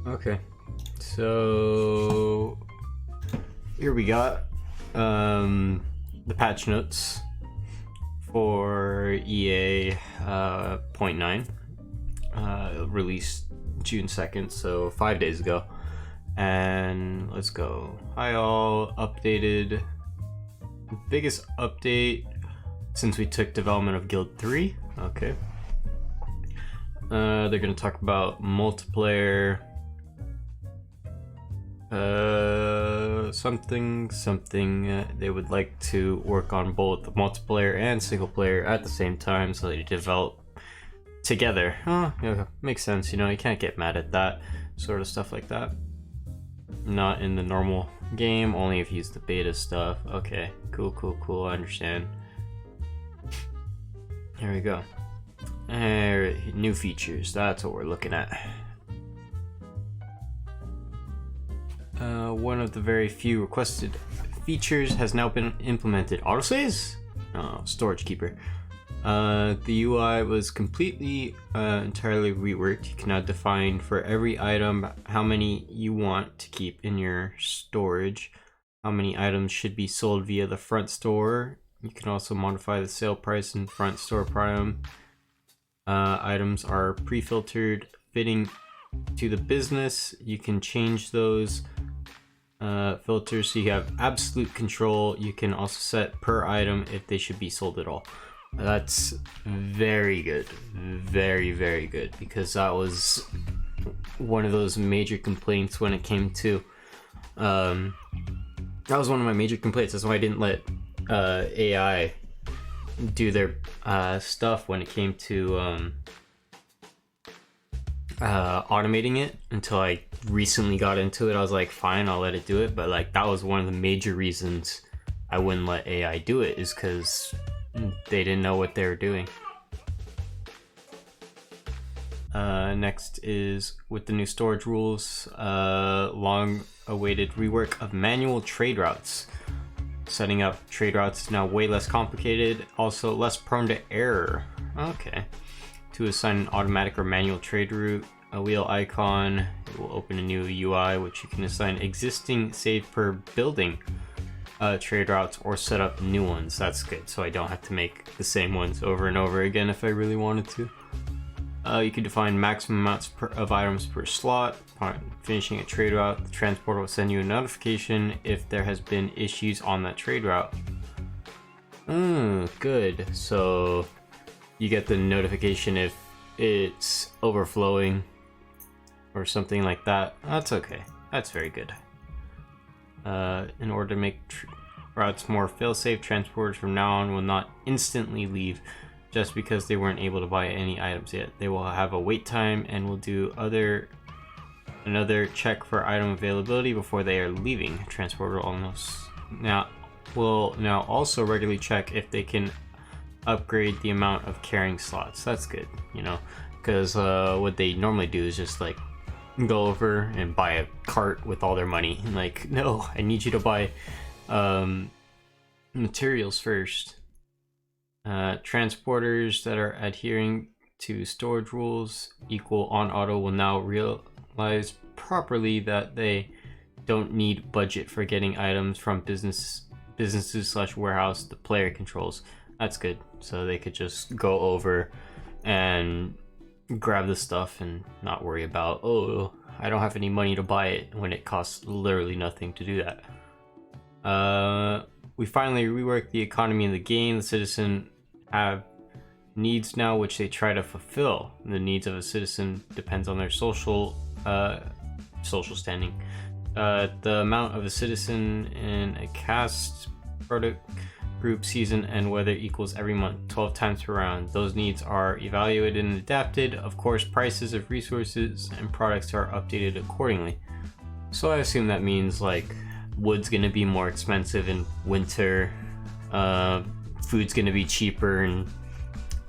Okay, so here we got the patch notes for EA point 0.9, released June 2nd, so 5 days ago. And let's go. Hi all, updated. Biggest update since we took development of Guild 3. Okay. They're gonna talk about multiplayer. Something they would like to work on both multiplayer and single player at the same time, so they develop together. Yeah, makes sense. You know, you can't get mad at that sort of stuff like that. Not in the normal game, only if you use the beta stuff. Okay, cool. I understand. Here we go. New features. That's what we're looking at. One of the very few requested features has now been implemented. Autosaves? Oh, Storage Keeper. The UI was completely entirely reworked. You can now define for every item how many you want to keep in your storage, how many items should be sold via the front store. You can also modify the sale price and front store prime. Items are pre-filtered fitting to the business. You can change those filters so you have absolute control. You can also set per item if they should be sold at all. That's very good, very good, because that was one of those major complaints when it came to that was one of my major complaints. That's why I didn't let AI do their stuff when it came to automating it until I recently got into it. I was like, fine, I'll let it do it, but like that was one of the major reasons I wouldn't let AI do it, is because they didn't know what they were doing. Next is with the new storage rules, long-awaited rework of manual trade routes. Setting up trade routes is now way less complicated, also less prone to error. Okay. To assign an automatic or manual trade route, a wheel icon, it will open a new UI which you can assign existing save per building trade routes or set up new ones. That's good, so I don't have to make the same ones over and over again if I really wanted to. You can define maximum amounts of items per slot. Upon finishing a trade route, the transporter will send you a notification if there has been issues on that trade route. Good. So you get the notification if it's overflowing or something like that. That's okay. That's very good. In order to make routes more fail-safe, transporters from now on will not instantly leave just because they weren't able to buy any items yet. They will have a wait time and will do another check for item availability before they are leaving. Transporter will now also regularly check if they can upgrade the amount of carrying slots. That's good, you know, because what they normally do is just like go over and buy a cart with all their money. Like, no, I need you to buy materials first. Transporters that are adhering to storage rules equal on auto will now realize properly that they don't need budget for getting items from businesses / warehouse the player controls. That's good, so they could just go over and grab the stuff and not worry about, oh, I don't have any money to buy it, when it costs literally nothing to do that. We finally reworked the economy in the game. The citizen have needs now which they try to fulfill. The needs of a citizen depends on their social standing. The amount of a citizen in a cast product group season and weather equals every month, 12 times per round. Those needs are evaluated and adapted. Of course, prices of resources and products are updated accordingly. So I assume that means like wood's gonna be more expensive in winter, food's gonna be cheaper in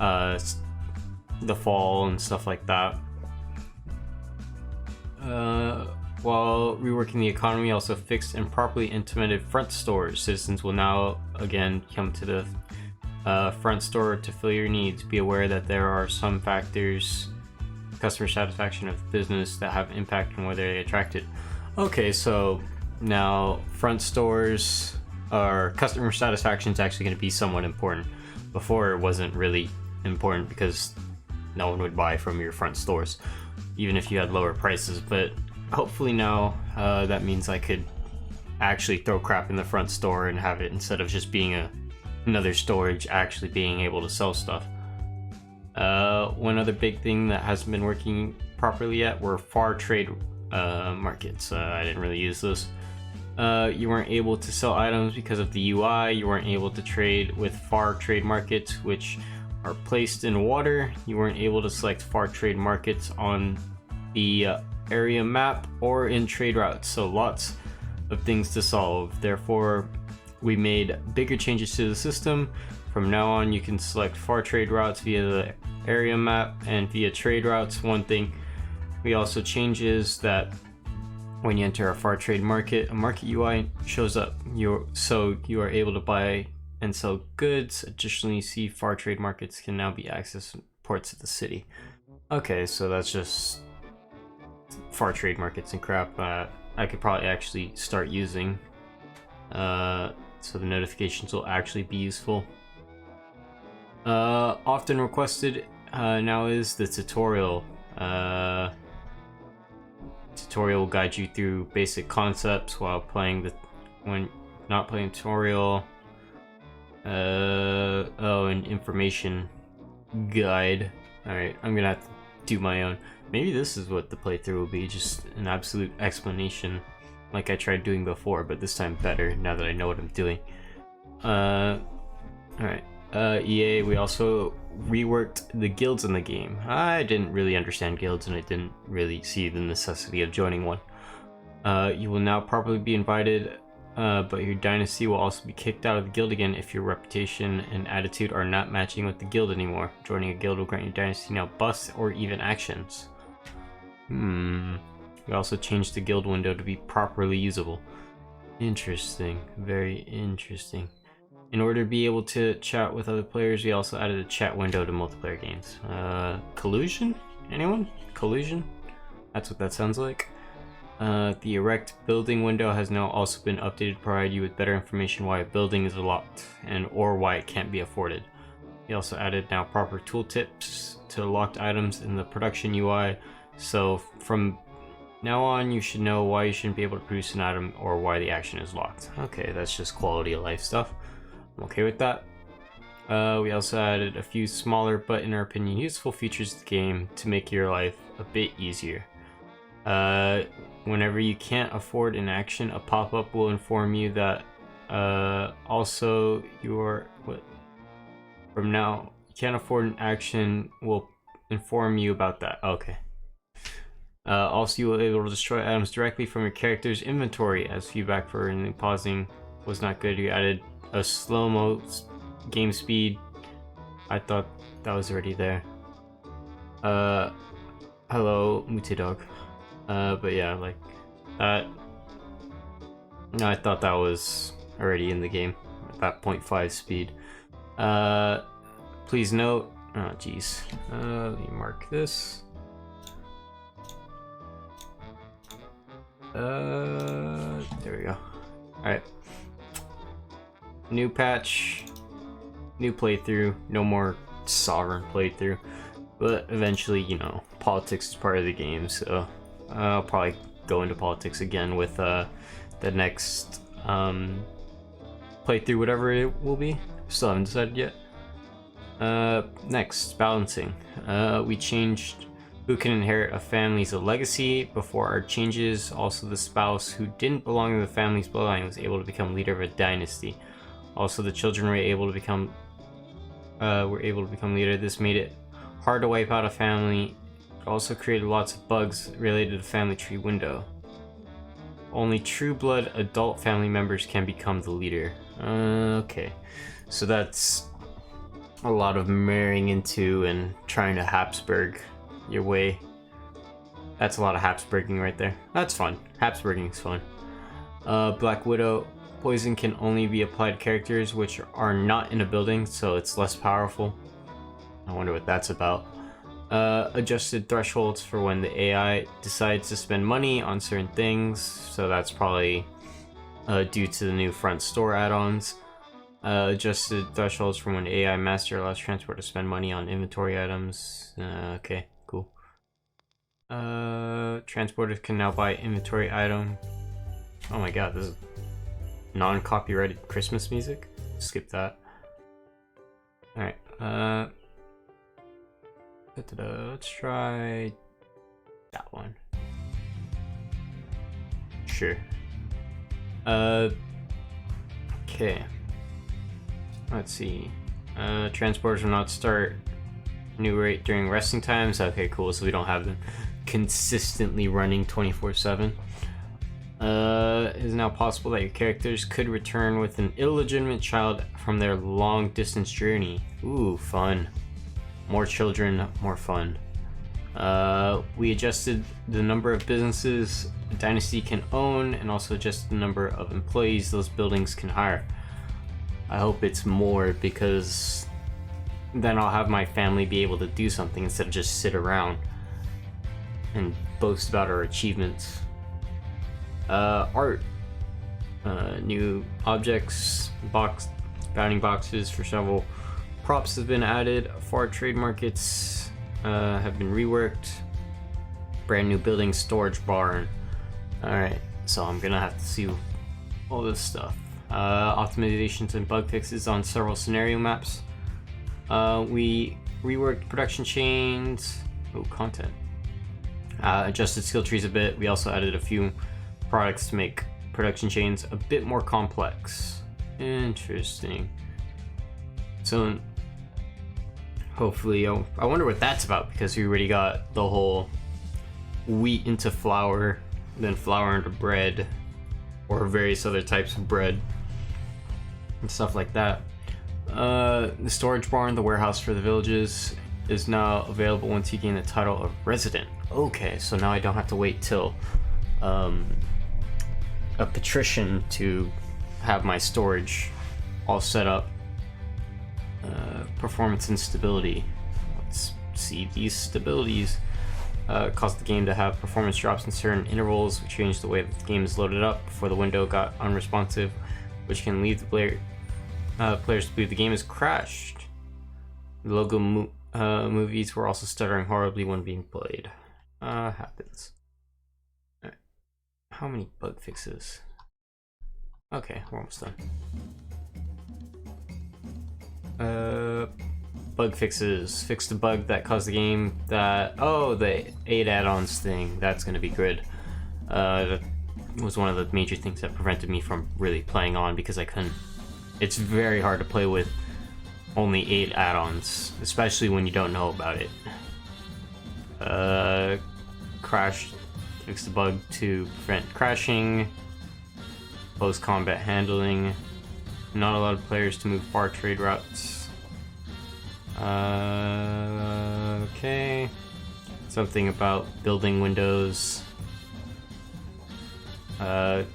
the fall and stuff like that. While reworking the economy, also fixed and properly implemented front stores. Citizens will now again come to the front store to fill your needs. Be aware that there are some factors customer satisfaction of the business that have impact on whether they attracted. Okay, so now front stores or customer satisfaction is actually going to be somewhat important. Before it wasn't really important because no one would buy from your front stores, even if you had lower prices. But hopefully now that means I could actually throw crap in the front store and have it, instead of just being another storage, actually being able to sell stuff. One other big thing that hasn't been working properly yet were far trade markets. I didn't really use this. You weren't able to sell items because of the UI. You weren't able to trade with far trade markets, which are placed in water. You weren't able to select far trade markets on the area map or in trade routes. So lots of things to solve. Therefore, we made bigger changes to the system. From now on, you can select far trade routes via the area map and via trade routes. One thing we also changed is that when you enter a far trade market, a market UI shows up. So you are able to buy and sell goods. Additionally, see far trade markets can now be accessed in ports of the city. Okay, so that's just far trade markets and crap. I could probably actually start using, so the notifications will actually be useful. Often requested now is the tutorial. Tutorial will guide you through basic concepts while playing when not playing tutorial. And information guide. Alright, I'm gonna have to do my own. Maybe this is what the playthrough will be, just an absolute explanation like I tried doing before, but this time better now that I know what I'm doing. Alright. EA, we also reworked the guilds in the game. I didn't really understand guilds and I didn't really see the necessity of joining one. You will now probably be invited, but your dynasty will also be kicked out of the guild again if your reputation and attitude are not matching with the guild anymore. Joining a guild will grant your dynasty now buffs or even actions. We also changed the guild window to be properly usable. Interesting, very interesting. In order to be able to chat with other players, we also added a chat window to multiplayer games. Collusion? Anyone? Collusion? That's what that sounds like. The erect building window has now also been updated to provide you with better information why a building is locked or why it can't be afforded. We also added now proper tooltips to locked items in the production UI. So from now on, you should know why you shouldn't be able to produce an item or why the action is locked. Okay, that's just quality of life stuff. I'm okay with that. We also added a few smaller but in our opinion useful features to the game to make your life a bit easier. Whenever you can't afford an action, a pop-up will inform you that also from now you can't afford an action will inform you about that. Okay. Also, you will be able to destroy items directly from your character's inventory, as feedback for pausing was not good. You added a slow-mo game speed. I thought that was already there. Hello, Mutidog. But yeah, like that. No, I thought that was already in the game at that 0.5 speed. Please note. Oh, geez. Let me mark this. There we go. Alright. New patch, new playthrough, no more sovereign playthrough, but eventually, you know, politics is part of the game, so I'll probably go into politics again with the next playthrough, whatever it will be. Still haven't decided yet. Next, balancing. We changed who can inherit a family's legacy. Before our changes, also the spouse who didn't belong to the family's bloodline was able to become leader of a dynasty. Also, the children were able to become leader. This made it hard to wipe out a family. It also created lots of bugs related to the family tree window. Only true blood adult family members can become the leader. Okay, so that's a lot of marrying into and trying to Habsburg your way. That's a lot of Habsburging right there. That's fun. Habsburging's fun. Black Widow. Poison can only be applied to characters which are not in a building, so it's less powerful. I wonder what that's about. Adjusted thresholds for when the AI decides to spend money on certain things, so that's probably due to the new front store add-ons. Adjusted thresholds for when AI master allows transport to spend money on inventory items. Okay, cool. Transporters can now buy inventory item. Oh my god, this is non-copyrighted Christmas music. Skip that. Alright, let's try that one. Sure. Okay. Let's see. Transporters will not start new rate during resting times. Okay, cool. So we don't have them consistently running 24/7. It is now possible that your characters could return with an illegitimate child from their long distance journey. Ooh, fun. More children, more fun. We adjusted the number of businesses a dynasty can own and also adjusted the number of employees those buildings can hire. I hope it's more, because then I'll have my family be able to do something instead of just sit around and boast about our achievements. Art. New objects, bounding boxes for several props have been added. 4 trade markets have been reworked. Brand new building, storage barn. Alright, so I'm gonna have to see all this stuff. Optimizations and bug fixes on several scenario maps. We reworked production chains. Oh, content. Adjusted skill trees a bit. We also added a few products to make production chains a bit more complex. Interesting. So hopefully, I wonder what that's about, because we already got the whole wheat into flour, then flour into bread, or various other types of bread and stuff like that. The storage barn, the warehouse for the villages, is now available once you gain the title of resident. Okay, so now I don't have to wait till a patrician to have my storage all set up. Performance and stability. Let's see, these stabilities cause the game to have performance drops in certain intervals, which changed the way that the game is loaded up before the window got unresponsive, which can lead the players to believe the game has crashed. The logo movies were also stuttering horribly when being played. Happens. Right. How many bug fixes? Okay, we're almost done. Bug fixes. Fixed the bug that caused the game that... Oh, the 8 add-ons thing. That's gonna be good. That was one of the major things that prevented me from really playing on, because I couldn't... It's very hard to play with only 8 add-ons, especially when you don't know about it. Crash. Fixed the bug to prevent crashing. Post-combat handling. Not allowed players to move far trade routes. Okay. Something about building windows.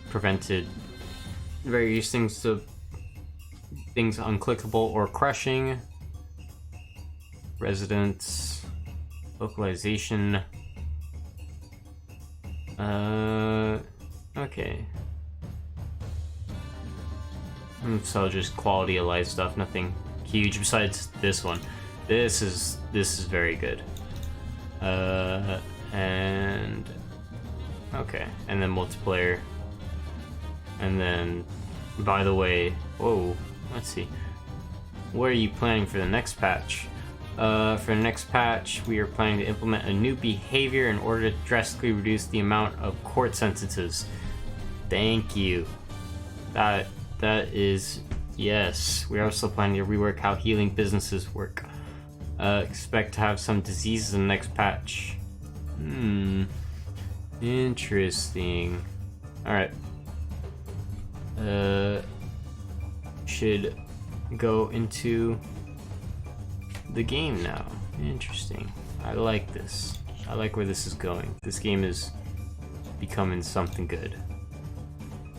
Prevented various things unclickable or crushing. Residents. Localization. Okay. So just quality of life stuff, nothing huge besides this one. This is very good. And okay, and then multiplayer. And then, by the way, whoa, let's see. What are you planning for the next patch? For the next patch, we are planning to implement a new behavior in order to drastically reduce the amount of court sentences. Thank you. That is, yes. We're also planning to rework how healing businesses work. Expect to have some diseases in the next patch. Interesting. Alright. Should go into the game now. Interesting. I like this. I like where this is going. This game is becoming something good.